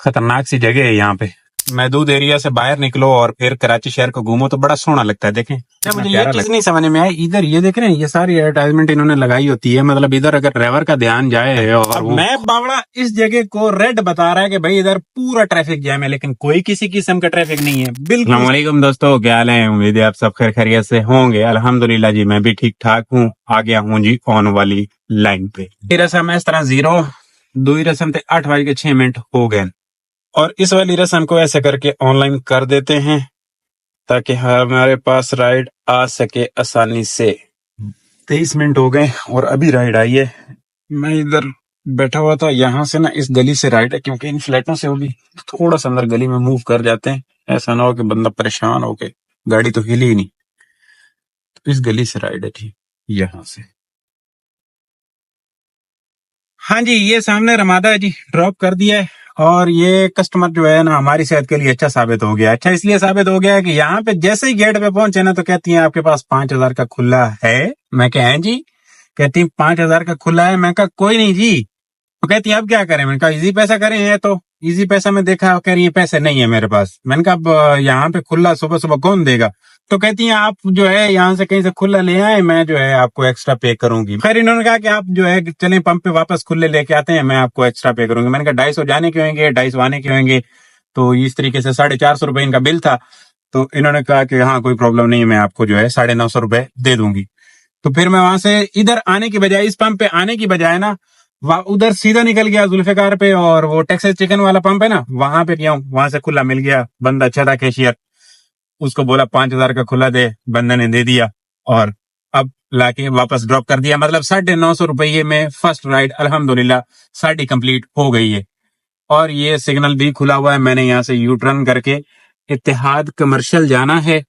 खतरनाक सी जगह है यहाँ पे। महदूद एरिया से बाहर निकलो और फिर कराची शहर को घूमो तो बड़ा सोहना लगता है। देखें मुझे ये चीज नहीं समझ में आई, इधर ये देख रहे हैं, ये सारी एडवर्टाइजमेंट इन्होंने लगाई होती है, मतलब इधर अगर ड्राइवर का ध्यान जाए और मैप बावड़ा इस जगह को रेड बता रहा है कि भाई इधर पूरा ट्रैफिक जैम है, लेकिन कोई किसी किस्म का ट्रैफिक नहीं है। बिल्कुल। अस्सलाम वालेकुम दोस्तों, क्या हाल है? उम्मीद है आप सब खैर खैरियत से होंगे। अल्हम्दुलिल्लाह जी, मैं भी ठीक ठाक हूँ। आ गया हूँ जी ऑन वाली लाइन पे। रसम इस तरह 02 रसम थे 8:06 हो गए, और इस वाली रस्म को ऐसे करके ऑनलाइन कर देते हैं ताकि हमारे पास राइड आ सके आसानी से। 23 मिनट हो गए और अभी राइड आई है। मैं इधर बैठा हुआ था, यहाँ से ना इस गली से राइड है, क्योंकि इन फ्लैटों से वो भी थोड़ा सा अंदर गली में मूव कर जाते हैं, ऐसा ना हो कि बंदा परेशान हो के गाड़ी तो हिली ही नहीं। तो इस गली से राइड है ठीक यहाँ से। हाँ जी, ये सामने रमादा है जी, ड्रॉप कर दिया है। और ये कस्टमर जो है ना हमारी सेहत के लिए अच्छा साबित हो गया। अच्छा इसलिए साबित हो गया है कि यहाँ पे जैसे ही गेट पे पहुंचे ना तो कहती हैं आपके पास 5,000 का खुला है। मैं कहा है जी, कहती 5,000 का खुला है। मैं कहा कोई नहीं जी। तो कहती है अब क्या करें? मैंने कहा इजी पैसा करें। है तो इजी पैसा में देखा, कह रही है पैसे नहीं है मेरे पास। मैंने कहा अब यहाँ पे खुला सुबह सुबह कौन देगा? तो कहती हैं आप जो है यहाँ से कहीं से खुला ले आए, मैं जो है आपको एक्स्ट्रा पे करूंगी। फिर इन्होंने कहा कि आप जो है चलें पंप पे वापस खुले लेके आते हैं, मैं आपको एक्स्ट्रा पे करूंगी। मैंने कहा 250 जाने के होंगे, 250 आने के होंगे। तो इस तरीके से 450 रुपए इनका बिल था। तो इन्होंने कहा कि हाँ कोई प्रॉब्लम नहीं है, मैं आपको जो है 950 रुपए दे दूंगी। तो फिर मैं वहां से इधर आने की बजाय, इस पंप पे आने की बजाय ना उधर सीधा निकल गया जुल्फिकार पे, और वो टेक्सास चिकन वाला पंप है ना वहां पे गया हूँ। वहां से खुला मिल गया, बंदा अच्छा था कैशियर, उसको बोला 5,000 का खुला दे, बंदे ने दे दिया और अब लाके वापस ड्रॉप कर दिया। मतलब 950 रुपये में फर्स्ट राइड अल्हम्दुलिल्लाह साड़ी कंप्लीट हो गई है। और ये सिग्नल भी खुला हुआ है। मैंने यहाँ से यू टर्न करके इत्तेहाद कमर्शियल जाना है।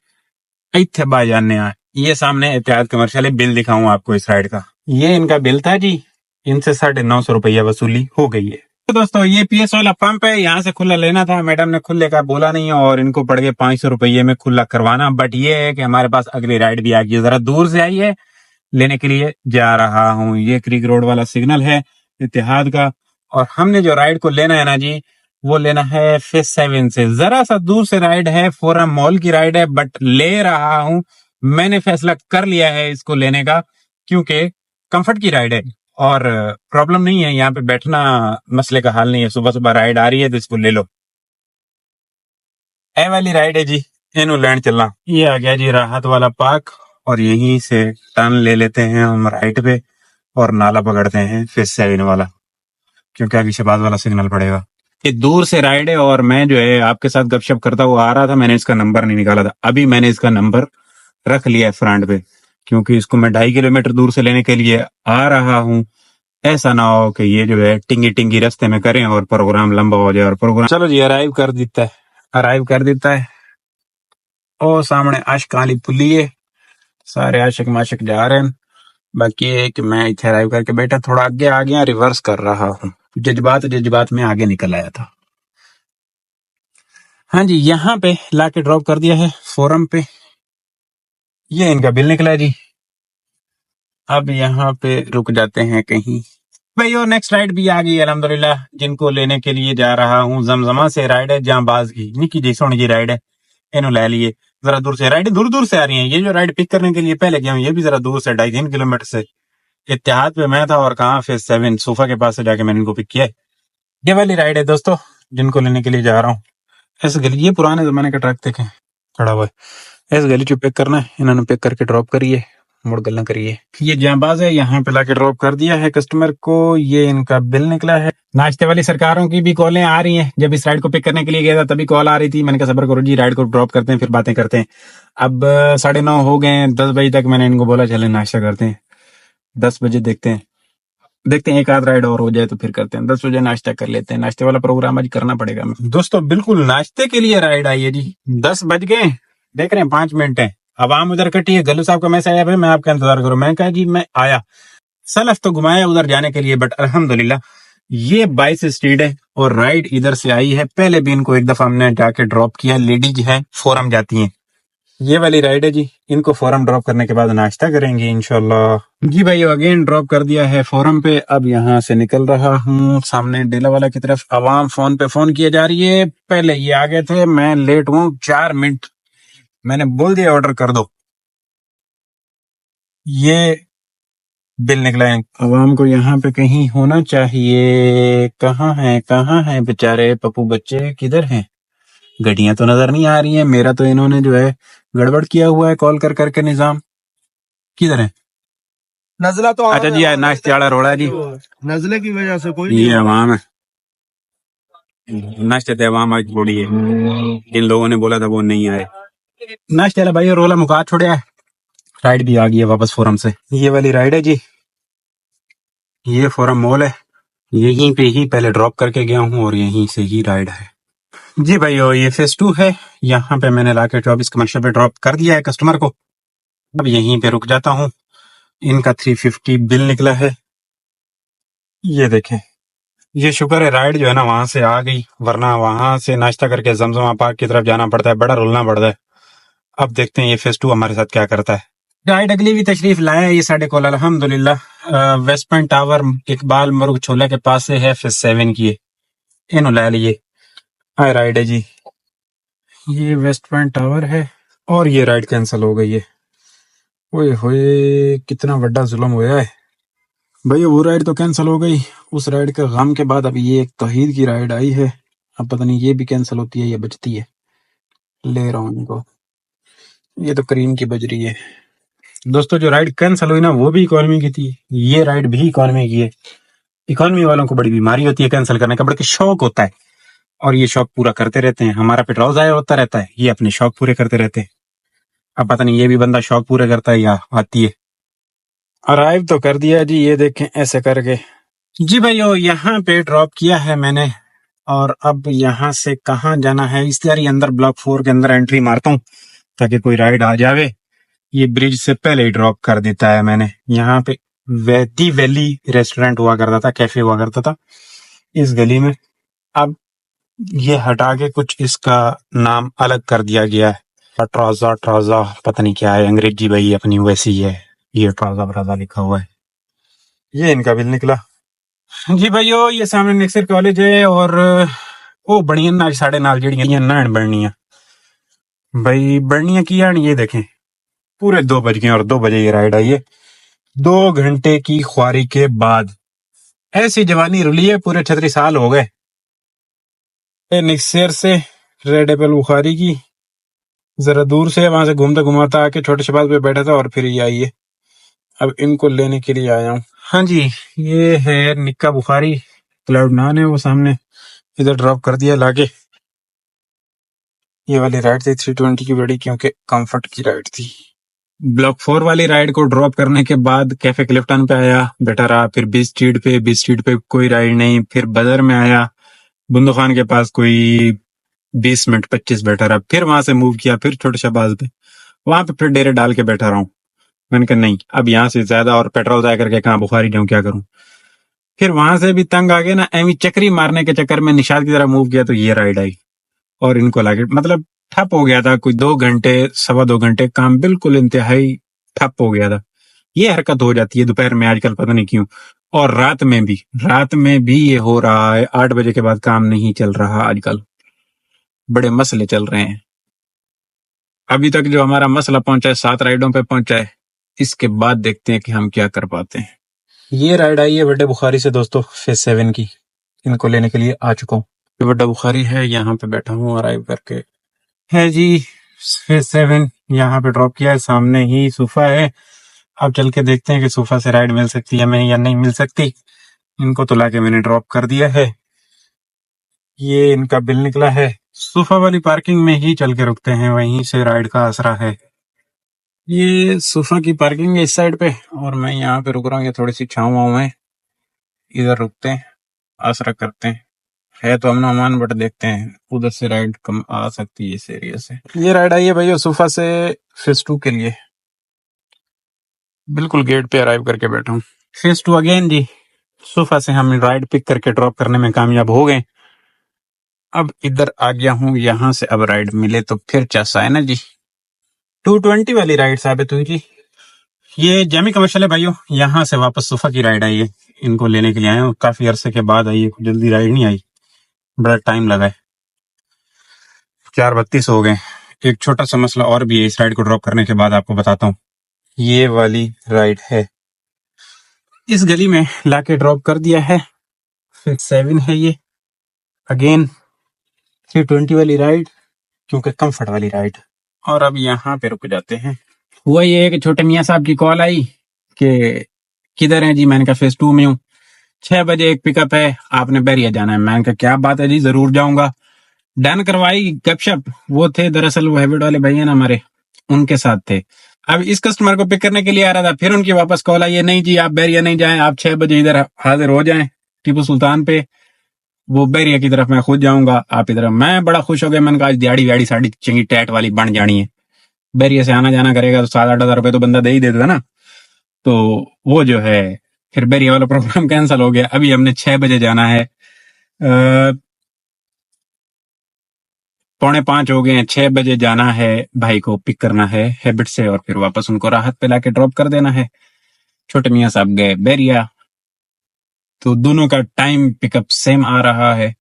इत्थे बा जाने ये सामने इत्तेहाद कमर्शियल है। बिल दिखाऊं आपको इस राइड का, ये इनका बिल था जी। इनसे 950 रुपया वसूली हो गई है। तो दोस्तों ये पीएस वाला पंप है, यहाँ से खुला लेना था। मैडम ने खुले का बोला नहीं और इनको पड़ गए 500 रुपये में खुला करवाना। बट ये है कि हमारे पास अगली राइड भी आ गई, जरा दूर से आई है, लेने के लिए जा रहा हूँ। ये क्रिक रोड वाला सिग्नल है इत्तेहाद का, और हमने जो राइड को लेना है ना जी, वो लेना है फेस 7 से। जरा सा दूर से राइड है, फोरम मॉल की राइड है, बट ले रहा हूँ। मैंने फैसला कर लिया है इसको लेने का, क्योंकि कंफर्ट की राइड है और प्रॉब्लम नहीं है, यहाँ पे बैठना मसले का हाल नहीं है। सुबह सुबह राइड आ रही है तो इसको ले लो। ए वाली राइड है जी, इनू लैंड चलना। ये आ गया जी राहत वाला पार्क, और यहीं से टर्न ले लेते हैं हम राइट पे और नाला पकड़ते हैं फेस 7 वाला, क्योंकि आगे शहबाज वाला सिग्नल पड़ेगा। ये दूर से राइड है और मैं जो है आपके साथ गपशप करता हुआ आ रहा था। मैंने इसका नंबर नहीं निकाला था, अभी मैंने इसका नंबर रख लिया है फ्रंट पे, क्योंकि इसको मैं 2.5 किलोमीटर दूर से लेने के लिए आ रहा हूँ। ऐसा ना हो कि ये जो है टिंगी टिंगी रास्ते में करें और प्रोग्राम लंबा हो जाए। और प्रोग्राम चलो जी अराइव कर देता है। ओ सामने आशिक वाली पुली है, सारे आशिक माशिक जा रहे हैं। बाकी ये है कि मैं इथे अराइव करके बैठा, थोड़ा आगे आ गया, रिवर्स कर रहा हूँ। जज्बात में आगे निकल आया था। हाँ जी, यहाँ पे लाके ड्रॉप कर दिया है फोरम पे। ये इनका बिल निकला जी। अब यहाँ पे रुक जाते हैं कहीं भाई, और नेक्स्ट राइड भी आ गई अल्हम्दुलिल्लाह, जिनको लेने के लिए जा रहा हूँ। जमजमा से राइड है, जहांबाज की निकी जी सोनी जी राइड है, इन्हों ले लिए। जरा दूर से राइड, दूर दूर से आ रही है। ये जो राइड पिक करने के लिए पहले गया हूँ, ये भी जरा दूर से 2.5-3 किलोमीटर से। इत्तेहाद पे मैं था और कहाँ फेस 7 सोफा के पास से जाके मैंने इनको पिक किया है। ये वाली राइड है दोस्तों, जिनको लेने के लिए जा रहा हूँ। इस गली, ये पुराने जमाने का ट्रक देखें खड़ा हुआ है। इस गली चो पिक करना है, इन्होंने पिक करके ड्रॉप करिए, मुड़ गल्ला करिए। ये जहांबाज है, यहाँ पे लाके ड्रॉप कर दिया है कस्टमर को। ये इनका बिल निकला है। नाश्ते वाली सरकारों की भी कॉलें आ रही हैं। जब इस राइड को पिक करने के लिए गया था तभी कॉल आ रही थी। मैंने कहा सबर करो जी, राइड को ड्रॉप करते हैं फिर बातें करते हैं। अब 9:30 हो गए, 10 बजे तक मैंने इनको बोला चले नाश्ता करते हैं। 10 बजे देखते हैं एक आध राइड और हो जाए तो फिर करते हैं। 10 बजे नाश्ता कर लेते हैं। नाश्ते वाला प्रोग्राम आज करना पड़ेगा दोस्तों। बिल्कुल नाश्ते के लिए राइड आई है जी। 10 बज गए, देख रहे हैं 5 मिनट है। अब आम उधर कटी है, गल्लू साहब का मैसेज आया, भाई मैं आपका इंतजार करूं। मैं कहा जी मैं आया, सलफ तो घुमाया उधर जाने के लिए, बट अल्हम्दुलिल्लाह ये 22 स्ट्रीट है और राइड इधर से आई है। पहले भी इनको एक दफा हमने जाके ड्रॉप किया। लेडीज है फोरम जाती हैं, ये वाली राइड है जी। इनको फोरम ड्रॉप करने के बाद नाश्ता करेंगे इंशाल्लाह। जी भाई अगेन ड्रॉप कर दिया है फोरम पे। अब यहाँ से निकल रहा हूँ सामने डेला वाला की तरफ। आवाम फोन पे फोन किए जा रही है। पहले ये आ गए थे, मैं लेट हूँ 4 मिनट। मैंने बोल दिया ऑर्डर कर दो। ये बिल निकला है। आवाम को यहाँ पे कहीं होना चाहिए। कहाँ है बेचारे पप्पू बच्चे, किधर हैं? गड्डियां तो नजर नहीं आ रही हैं। मेरा तो इन्होंने जो है गड़बड़ किया हुआ है कॉल कर करके। निजाम किधर है? नजला तो अच्छा जी, नाश्ते वाला रोड़ा है जी। नजले की वजह से कोई ये अवाम है। नाश्ते थे अवाम आज थोड़ी है। इन लोगों ने बोला था वो नहीं आए। नाश्ते वाला भाई रोला मुका छोड़ा है। राइड भी आ गई है वापस फोरम से। ये वाली राइड है जी। ये फोरम मॉल है। यहीं पे ही पहले ड्रॉप करके गया हूँ और यहीं से ही राइड है जी भाई। ये फेज 2 है। यहाँ पे मैंने लाके 24 कमर्शियल पे ड्रॉप कर दिया है कस्टमर को। अब यहीं पे रुक जाता हूँ। इनका 350 बिल निकला है। ये देखें। ये शुक्र है राइड जो है ना वहां से आ गई, वरना वहां से नाश्ता करके जमजमा पार्क की तरफ जाना पड़ता है, बड़ा रुलना पड़ता है। अब देखते हैं ये फेज 2 हमारे साथ क्या करता है। राइड अगली भी तशरीफ लाए हैं ये साढ़े को अल्हम्दुलिल्लाह। वेस्ट पॉइंट टावर इकबाल मुर्ग छोला के पास से है, फेज 7 की है। इन्हों लै लिए। हाय राइड है जी। ये वेस्ट पॉइंट टावर है और ये राइड कैंसिल हो गई है। ओए होए कितना बड़ा जुल्म हुआ है भाई। वो राइड तो कैंसिल हो गई। उस राइड के गम के बाद अभी ये एक तौहीद की राइड आई है। अब पता नहीं ये भी कैंसिल होती है या बचती है। ले रहा हूँ इनको। ये तो करीम की बज रही है। दोस्तों जो राइड कैंसिल हुई ना वो भी इकोनॉमी की थी। ये राइड भी इकोनॉमी की है। इकोनॉमी वालों को बड़ी बीमारी होती है कैंसिल करने का, बल्कि शौक होता है। और ये शौक पूरा करते रहते हैं। हमारा पेट्रोल जाया होता रहता है, ये अपने शौक पूरे करते रहते हैं। अब पता नहीं ये भी बंदा शौक पूरे करता है या आती है। अराइव तो कर दिया जी, ये देखें ऐसे करके। जी भाई यहाँ पे ड्रॉप किया है मैंने। और अब यहाँ से कहाँ जाना है, इस तरह अंदर ब्लॉक 4 के अंदर एंट्री मारता हूँ ताकि कोई राइड आ जावे। ये ब्रिज से पहले ही ड्रॉप कर देता है मैंने। यहाँ पे वैदी वैली रेस्टोरेंट हुआ करता था, कैफे हुआ करता था इस गली में। अब ये हटा के कुछ इसका नाम अलग कर दिया गया है। ट्राजा ट्राजा पता नहीं क्या है, अंग्रेजी भाई अपनी वैसी है। ये ट्राजा ब्राजा लिखा हुआ है। ये इनका बिल निकला जी भाइयों। ये सामने नेक्सर कॉलेज है और वो बड़ियां ना साढ़े नाल जड़ियां नान बढ़नियां भाई बढ़नियां की यानी। ये देखें पूरे 2 बज गए और 2 बजे ये राइड आई है। 2 घंटे की ख्वारी के बाद ऐसी जवानी रुली है, पूरे 36 साल हो गए। निक्सर से रेड एपल बुखारी की जरा दूर से वहां से घूमता घुमाता आके छोटे शबाज पे बैठा था और फिर ये आई है। अब इनको लेने के लिए आया हूँ। हाँ जी ये है निक्का बुखारी। क्लाउड 9 है वो सामने। इधर ड्रॉप कर दिया लाके। ये वाली राइड थी 320 की बड़ी, क्योंकि कंफर्ट की राइड थी। ब्लॉक 4 वाली राइड को ड्रॉप करने के बाद कैफे क्लिफ्टन पे आया, बैठा रहा। फिर बीच स्ट्रीट पे कोई राइड नहीं। फिर बदर में आया, बुंदू खान के पास कोई 20 मिनट 25 बैठा रहा। फिर वहां से मूव किया, फिर छोटे शहबाज पे, वहां पे फिर डेरे डाल के बैठा रहा हूँ। मैंने कहा नहीं अब यहाँ से ज्यादा और पेट्रोल जाया करके कहाँ बुखारी जाऊं, क्या करूं। फिर वहां से भी तंग आ गए ना, एवी चक्री मारने के चक्कर में निशाद की तरह मूव किया तो ये राइड आई और इनको लाके मतलब ठप हो गया था। कोई 2 घंटे 2.25 घंटे काम बिल्कुल इंतहाई ठप हो गया था। ये हरकत हो जाती है दोपहर में आजकल, पता नहीं क्यों। और रात में भी ये हो रहा है। 8 बजे के बाद काम नहीं चल रहा आजकल, बड़े मसले चल रहे हैं। अभी तक जो हमारा मसला पहुंचा है 7 राइडों पे पहुंचा है। इसके बाद देखते हैं कि हम क्या कर पाते हैं। ये राइड आई है बड़े बुखारी से दोस्तों, फेज 7 की। इनको लेने के लिए आ चुका हूँ। ये बड़ा बुखारी है, यहाँ पे बैठा हूँ अराइव करके। है जी फेज 7 यहाँ पे ड्रॉप किया है। सामने ही सोफा है। अब चल के देखते हैं कि सोफा से राइड मिल सकती है हमें या नहीं मिल सकती। इनको तो लाके मैंने ड्रॉप कर दिया है। ये इनका बिल निकला है। सोफा वाली पार्किंग में ही चल के रुकते हैं, वहीं से राइड का आसरा है। ये सोफा की पार्किंग है इस साइड पे और मैं यहाँ पे रुक रहा हूँ। ये थोड़ी सी छाँव वाँव है, इधर रुकते हैं, आसरा करते हैं। है तो अमन अमान बट देखते हैं उधर से राइड कम आ सकती है इस एरिया से। ये राइड आई है भैया सोफा से फेज 2 के लिए। बिल्कुल गेट पे अराइव करके बैठा हूँ। फेज 2 अगेन जी। सोफा से हम राइड पिक करके ड्रॉप करने में कामयाब हो गए। अब इधर आ गया हूँ, यहाँ से अब राइड मिले तो फिर चसा है ना जी। 220 वाली राइड साबित हुई जी। ये जमी कमर्शियल है भाइयों, यहाँ से वापस सुफा की राइड आई है, इनको लेने के लिए आए हैं, काफी अरसे के बाद आई है, जल्दी राइड नहीं आई, बड़ा टाइम लगा है। 4:32 हो गए। एक छोटा सा मसला और भी है इस राइड को ड्रॉप करने के बाद, आपको बताता हूँ। ये वाली राइड है, इस गली में लाके ड्रॉप कर दिया है, 7 है ये, अगेन 320 वाली राइड, क्योंकि कंफर्ट वाली राइड। और अब यहाँ पे रुक जाते हैं। हुआ ये है कि छोटे मियाँ साहब की कॉल आई कि किधर है जी, मैंने कहा फेज 2 में हूँ, 6 बजे एक पिकअप है, आपने बैरिया जाना है। मैंने कहा क्या बात है जी, जरूर जाऊंगा। डन करवाई गपशप। वो थे दरअसल वो हैबिट वाले भैया ना हमारे, उनके साथ थे। अब इस कस्टमर को पिक करने के लिए आ रहा था, फिर उनकी वापस कॉल आई है, नहीं जी आप बैरिया नहीं जाएं, आप 6 बजे इधर हाजिर हो जाएं टीपू सुल्तान पे, वो बैरिया की तरफ मैं खुद जाऊंगा, आप इधर। मैं बड़ा खुश हो गया, मैंने कहा आज दिहाड़ी व्याड़ी साड़ी चंगी टैट वाली बन जानी है, बैरिया से आना जाना करेगा तो 7-8 हज़ार रुपए तो बंदा दे ही देता ना। तो वो जो है फिर बैरिया वाला प्रोग्राम कैंसिल हो गया। अभी हमने 6 बजे जाना है, 4:45 हो गए हैं, 6 बजे जाना है, भाई को पिक करना है हैबिट से और फिर वापस उनको राहत पे लाके ड्रॉप कर देना है। छोटे मियाँ साहब गए बैरिया, तो दोनों का टाइम पिकअप सेम आ रहा है,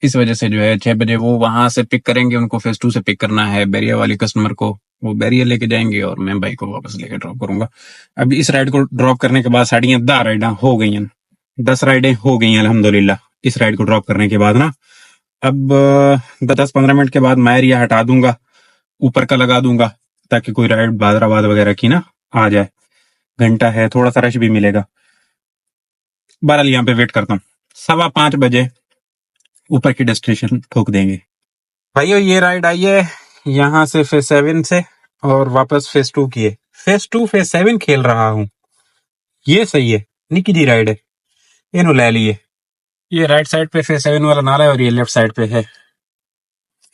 इस वजह से जो है 6 बजे वो वहां से पिक करेंगे, उनको फेज 2 से पिक करना है बैरिया वाली कस्टमर को, वो बैरिया लेके जाएंगे और मैं भाई को वापस लेके ड्रॉप करूंगा। अब इस राइड को ड्रॉप करने के बाद साड़ियां 10 राइडें हो गई हैं, 10 राइडें हो गई हैं अल्हम्दुलिल्लाह इस राइड को ड्रॉप करने के बाद ना। अब 10-15 मिनट के बाद मैं एरिया हटा दूंगा, ऊपर का लगा दूंगा, ताकि कोई राइड बादराबाद वगैरह की ना आ जाए, घंटा है, थोड़ा सा रश भी मिलेगा। बहरहाल यहाँ पे वेट करता हूँ, 5:15 बजे ऊपर की डेस्टिनेशन ठोक देंगे। भाइयों ये राइड आई है यहाँ से फेज 7 से और वापस फेज 2 की है, फेज 2 फेज 7 खेल रहा हूँ, ये सही है, निकी जी राइड है, इन्हों ले लिए। ये राइट साइड पे फेज 7 वाला नाला है और ये लेफ्ट साइड पे है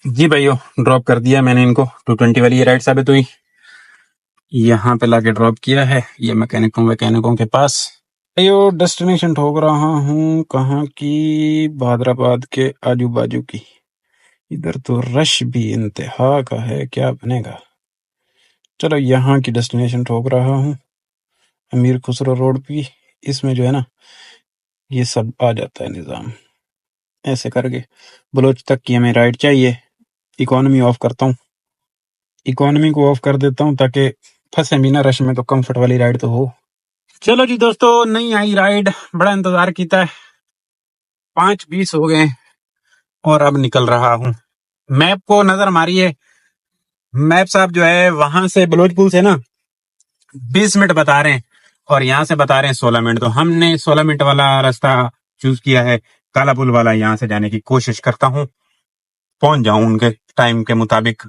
जी। भाइयों ड्रॉप कर दिया मैंने इनको, 220 वाली ये राइड साबित हुई, यहाँ पे लाके ड्रॉप किया है ये मैकेनिकों के पास। भाइयों डेस्टिनेशन ठोक रहा हूँ कहाँ की, बादराबाद के आजू बाजू की, इधर तो रश भी इंतहा का है, क्या बनेगा। चलो यहाँ की डेस्टिनेशन ठोक रहा हूँ, अमीर खुसरो रोड भी, इसमें जो है ना ये सब आ जाता है निज़ाम, ऐसे करके बलोच तक की हमें राइड चाहिए। इकोनॉमी ऑफ करता हूँ, इकोनॉमी को ऑफ कर देता हूँ ताकि फंसे भी ना रश में, तो कंफर्ट वाली राइड तो हो। चलो जी दोस्तों, नहीं आई राइड, बड़ा इंतजार किया है, 5:20 हो गए और अब निकल रहा हूँ। मैप को नजर मारिए, मैप साहब जो है वहां से बलोचपुल से ना 20 मिनट बता रहे हैं और यहाँ से बता रहे हैं 16 मिनट, तो हमने 16 मिनट वाला रास्ता चूज किया है, काला पुल वाला। यहाँ से जाने की कोशिश करता हूँ, पहुंच जाऊं उनके टाइम के मुताबिक।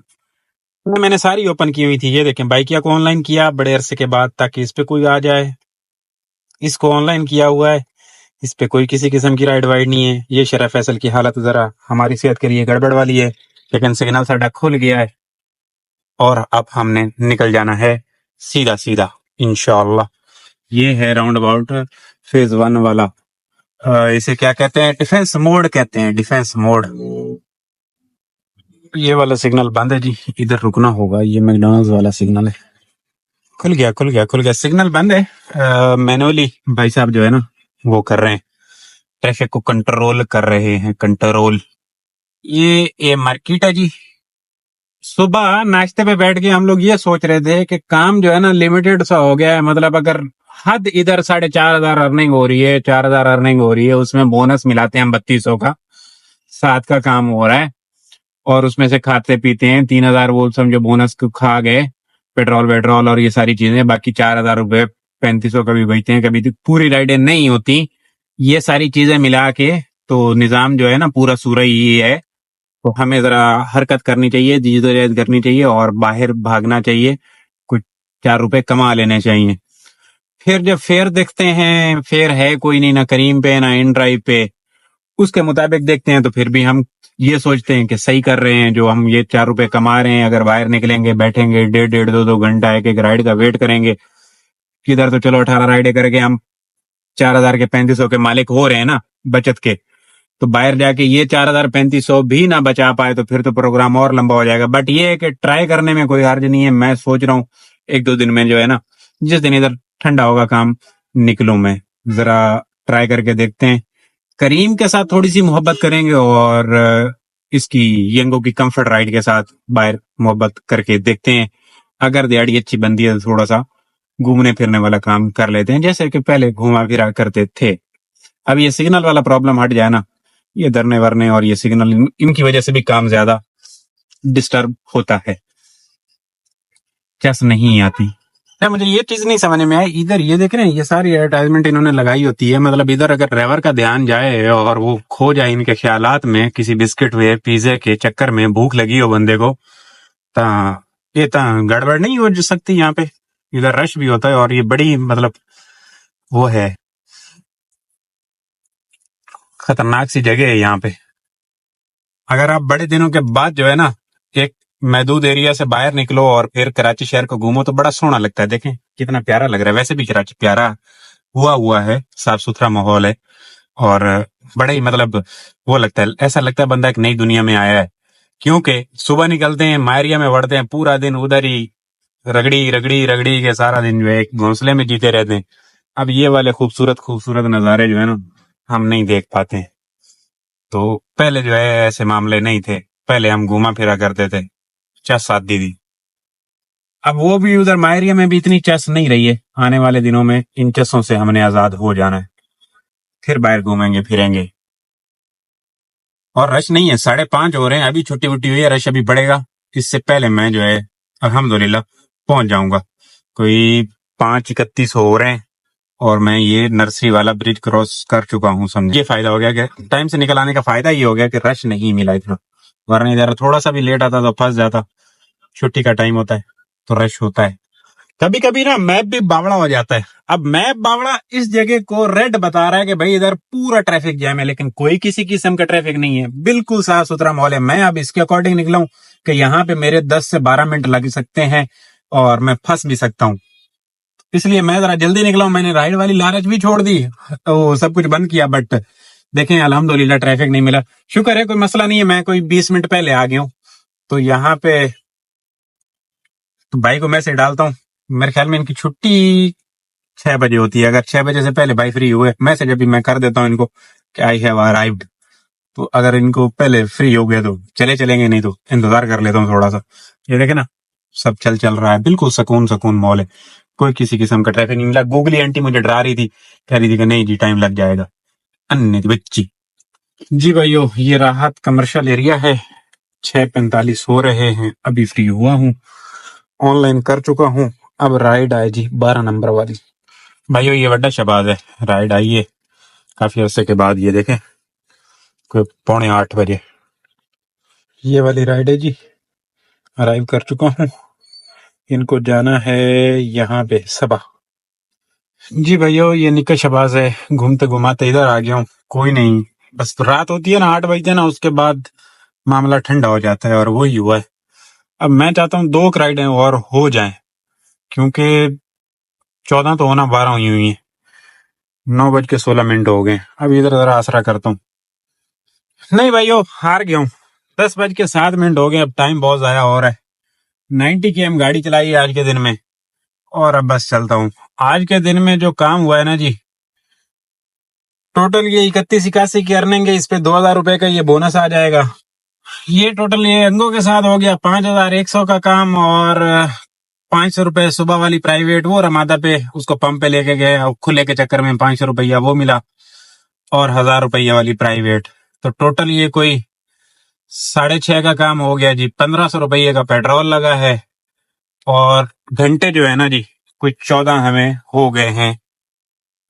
मैंने सारी ओपन की हुई थी, ये देखें बाइकिया को ऑनलाइन किया बड़े अरसे के बाद ताकि इस पे कोई आ जाए, इसको ऑनलाइन किया हुआ है, इस पे कोई किसी किस्म की राइड वाइड नहीं है। ये शरा फैसल की हालत जरा हमारी सेहत के लिए गड़बड़ वाली है, लेकिन सिग्नल साडा खुल गया है और अब हमने निकल जाना है सीधा सीधा इंशाअल्लाह। ये है राउंड अबाउट फेज 1 वाला, इसे क्या कहते हैं, डिफेंस मोड कहते हैं, डिफेंस मोड। ये वाला सिग्नल बंद है जी, इधर रुकना होगा, ये मैकडॉनल्ड्स वाला सिग्नल है। खुल गया सिग्नल बंद है। मैनुअली भाई साहब जो है ना वो कर रहे हैं, ट्रैफिक को कंट्रोल कर रहे हैं, कंट्रोल। ये मार्केट है जी। सुबह नाश्ते पे बैठ के हम लोग ये सोच रहे थे कि काम जो है ना लिमिटेड सा हो गया है, मतलब अगर हद इधर 4,500 अर्निंग हो रही है, 4,000 अर्निंग हो रही है, उसमें बोनस मिलाते हैं हम 3200 का, 7 का काम हो रहा है और उसमें से खाते पीते हैं 3,000 वो समझो बोनस को खा गए, पेट्रोल वेट्रोल और ये सारी चीजें, बाकी 4,000 रुपए 3500 कभी बचते हैं, कभी पूरी राइडें नहीं होती, ये सारी चीजें मिला के तो निजाम जो है ना पूरा सूरा ही है। तो हमें जरा हरकत करनी चाहिए, जद्दोजहद करनी चाहिए और बाहर भागना चाहिए, कुछ 4 रुपए कमा लेने चाहिए। फिर जब फेयर देखते हैं, फेयर है कोई नहीं, ना करीम पे ना इन ड्राइव पे, उसके मुताबिक देखते हैं तो फिर भी हम ये सोचते हैं कि सही कर रहे हैं, जो हम ये 4 रुपए कमा रहे हैं, अगर बाहर निकलेंगे बैठेंगे 1.5 2 घंटा एक राइड का वेट करेंगे, किधर तो चलो 18 राइडें करके हम 4,000 के 3500 के मालिक हो रहे हैं ना बचत के, तो बाहर जाके ये 4,3500 भी ना बचा पाए तो फिर तो प्रोग्राम और लंबा हो जाएगा। बट ये है कि ट्राई करने में कोई हर्ज नहीं है। मैं सोच रहा हूँ एक दो दिन में जो है ना, जिस दिन इधर ठंडा होगा काम, निकलूं मैं, जरा ट्राई करके देखते हैं। करीम के साथ थोड़ी सी मोहब्बत करेंगे और इसकी यंगो की कंफर्ट राइड के साथ बाहर मोहब्बत करके देखते हैं। अगर दिहाड़ी अच्छी बनती है तो थोड़ा सा घूमने फिरने वाला काम कर लेते हैं, जैसे कि पहले घुमा फिरा करते थे। अब ये सिग्नल वाला प्रॉब्लम हट जाए ना, ये धरने वरने और ये सिग्नल, इनकी वजह से भी काम ज्यादा डिस्टर्ब होता है, चस नहीं आती है। मुझे ये चीज नहीं समझ में आई, इधर ये देख रहे हैं, ये सारी एडवर्टाइजमेंट इन्होंने लगाई होती है, मतलब इधर अगर ड्राइवर का ध्यान जाए और वो खो जाए इनके ख्यालात में, किसी बिस्किट हुए पिज्जे के चक्कर में, भूख लगी हो बंदे को, ता ये ता गड़बड़ नहीं हो सकती यहाँ पे। इधर रश भी होता है और ये बड़ी मतलब वो है, खतरनाक सी जगह है यहाँ पे। अगर आप बड़े दिनों के बाद जो है ना एक महदूद एरिया से बाहर निकलो और फिर कराची शहर को घूमो तो बड़ा सोहना लगता है। देखें कितना प्यारा लग रहा है। वैसे भी कराची प्यारा हुआ है, साफ सुथरा माहौल है और बड़ा ही मतलब वो लगता है, ऐसा लगता है बंदा एक नई दुनिया में आया है। क्योंकि सुबह निकलते हैं, मायरिया में बढ़ते हैं, पूरा दिन उधर ही रगड़ी रगड़ी रगड़ी के सारा दिन जो है एक घोंसले में जीते रहते हैं। अब ये वाले खूबसूरत खूबसूरत नज़ारे जो है ना हम नहीं देख पाते हैं। तो पहले जो है ऐसे मामले नहीं थे, पहले हम घूमा फिरा करते थे, चस आती थी। अब वो भी उधर मायरिया में भी इतनी चस नहीं रही है। आने वाले दिनों में इन चसों से हमने आजाद हो जाना है, फिर बाहर घूमेंगे फिरेंगे। और रश नहीं है, 5:30 हो रहे हैं, अभी छुट्टी वुट्टी हुई है, रश अभी बढ़ेगा। इससे पहले मैं जो है अल्हम्दुलिल्लाह पहुंच जाऊंगा। कोई 5:31 हो रहे हैं और मैं ये नर्सरी वाला ब्रिज क्रॉस कर चुका हूँ। समझे, ये फायदा हो गया कि टाइम से निकल आने का फायदा ये हो गया कि रश नहीं मिला इतना, वरना इधर थोड़ा सा भी लेट आता तो फंस जाता। छुट्टी का टाइम होता है तो रश होता है। कभी कभी ना मैप भी बावड़ा हो जाता है। अब मैप बावड़ा इस जगह को रेड बता रहा है कि भाई इधर पूरा ट्रैफिक जैम है, लेकिन कोई किसी किस्म का ट्रैफिक नहीं है, बिल्कुल साफ सुथरा माहौल है। मैं अब इसके अकॉर्डिंग निकला हूं कि यहाँ पे मेरे 10 से 12 मिनट लग सकते हैं और मैं फंस भी सकता हूँ, इसलिए मैं जरा जल्दी निकला हूं। मैंने राइड वाली लालच भी छोड़ दी, तो सब कुछ बंद किया। बट देखें अल्हम्दुलिल्लाह ट्रैफिक नहीं मिला, शुक्र है, कोई मसला नहीं है। मैं कोई 20 मिनट पहले आ गया हूँ, तो यहाँ पे तो भाई को मैसेज डालता हूँ। मेरे ख्याल में इनकी छुट्टी 6 बजे होती है, अगर 6 बजे से पहले भाई फ्री हुए, मैसेज अभी मैं कर देता हूँ इनको कि आई हैव अराइव्ड। तो अगर इनको पहले फ्री हो गया तो चले चलेंगे, नहीं तो इंतजार कर लेता हूँ थोड़ा सा। ये देखे ना सब चल रहा है, बिल्कुल सुकून सुकून मॉल है, कोई किसी किस्म का ट्रैफिक नहीं मिला। गूगली आंटी मुझे डरा रही थी, कह रही थी कि नहीं जी टाइम लग जाएगा, अन्य बच्ची। जी भाइयों, ये राहत कमर्शियल एरिया है, 6:45 हो रहे हैं, अभी फ्री हुआ हूँ, ऑनलाइन कर चुका हूँ। अब राइड आए जी 12 नंबर वाली। भाइयों ये बड़ा शबाज है, राइड आई है काफी अरसे के बाद। ये देखें कोई 7:45 ये वाली राइड है जी, अराइव कर चुका हूँ। इनको जाना है यहाँ पे सबा। जी भाइयों ये निका शबाज है, घूमते घुमाते इधर आ गया हूँ। कोई नहीं, बस रात होती है ना 8 बजते ना, उसके बाद मामला ठंडा हो जाता है और वही हुआ है। अब मैं चाहता हूँ 2 राइडें और हो जाएं, क्योंकि 14 तो होना 12 हुई है, 9:16 हो गए। अब इधर उधर आसरा करता हूँ। नहीं भाइयों हार गया हूँ, 10:07 हो गए। अब टाइम बहुत ज्यादा हो रहा है। 90 km गाड़ी चलाई है आज के दिन में, और अब बस चलता हूँ। आज के दिन में जो काम हुआ है ना जी, टोटल ये 31-81 की अर्निंग है, इस पे 2,000 रुपए का ये बोनस आ जाएगा। ये टोटल ये अंगों के साथ हो गया 5,100 का काम, और 500 रुपए सुबह वाली प्राइवेट वो रमादा पे उसको पंप पे लेके गए, और खुले के चक्कर में 500 रुपया वो मिला, और 1,000 रुपया वाली प्राइवेट। तो टोटल ये कोई 6.5 का काम हो गया जी। 1,500 रुपये का पेट्रोल लगा है, और घंटे जो है ना जी कोई 14 हमें हो गए हैं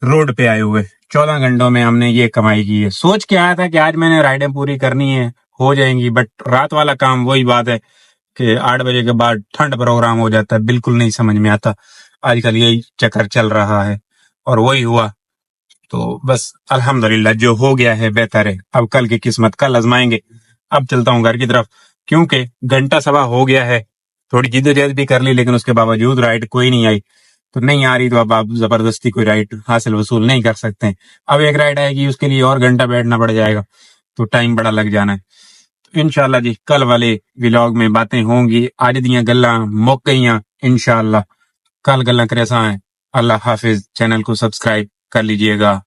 रोड पे आए हुए। 14 घंटों में हमने ये कमाई की है। सोच के आया था कि आज मैंने राइडें पूरी करनी है, हो जाएंगी, बट रात वाला काम वही बात है कि 8 बजे के बाद ठंड प्रोग्राम हो जाता है, बिल्कुल नहीं समझ में आता। आजकल यही चक्कर चल रहा है और वही हुआ। तो बस अल्हम्दुलिल्लाह जो हो गया है बेहतर है, अब कल की किस्मत कल आजमाएंगे। अब चलता हूँ घर की तरफ, क्योंकि घंटा सवा हो गया है। थोड़ी जिद्दोजहद भी कर ली, लेकिन उसके बावजूद राइड कोई नहीं आई। तो नहीं आ रही तो अब आप जबरदस्ती कोई राइड हासिल वसूल नहीं कर सकते। अब एक राइड आएगी, उसके लिए और घंटा बैठना पड़ जाएगा। तो टाइम बड़ा लग जाना है। तो इंशाल्लाह जी कल वाले व्लॉग में बातें होंगी, आज दियां गल्लां मुक गईयां, इंशाल्लाह कल गल्लां करे सां। अल्लाह हाफिज, चैनल को सब्सक्राइब कर लीजिएगा।